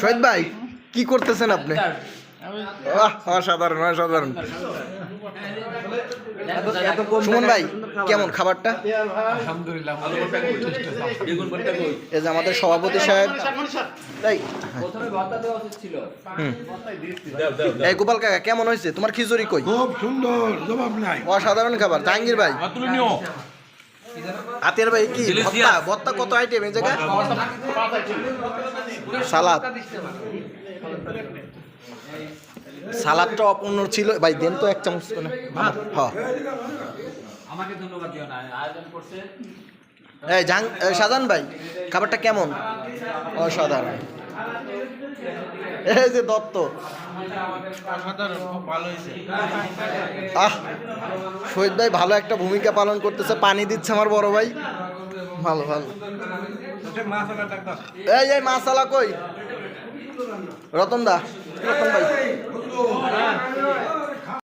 শহীদ ভাই কি করতেছেন আপনি? অসাধারণ অসাধারণ। সুমন ভাই কেমন খাবারটা? আলহামদুলিল্লাহ এই যে আমাদের সভাপতি সাহেব, তাই এই গোপাল কাকা কেমন হয়েছে তোমার খিচুড়ি? কই খুব সুন্দর, জবাব নাই। অসাধারণ খাবার। জাহাঙ্গীর ভাই, হাতের ভাই কি ভর্তা? ভর্তা কত আইটেম এই জায়গায়? সালাদ, সালাদটা অপূর্ণ ছিল ভাই, দেন তো এক চামচ করে। হ্যাঁ আমাকে ধন্যবাদ দিও না, আয়োজন করছে। এই শাহজাহান ভাই খাবারটা কেমন? অসাধারণ। এই যে দত্ত, শহীদ ভাই ভালো একটা ভূমিকা পালন করতেছে, পানি দিচ্ছে আমার বড় ভাই। ভালো ভালো। এই মাসালা কই? রতন দা, রতন ভাই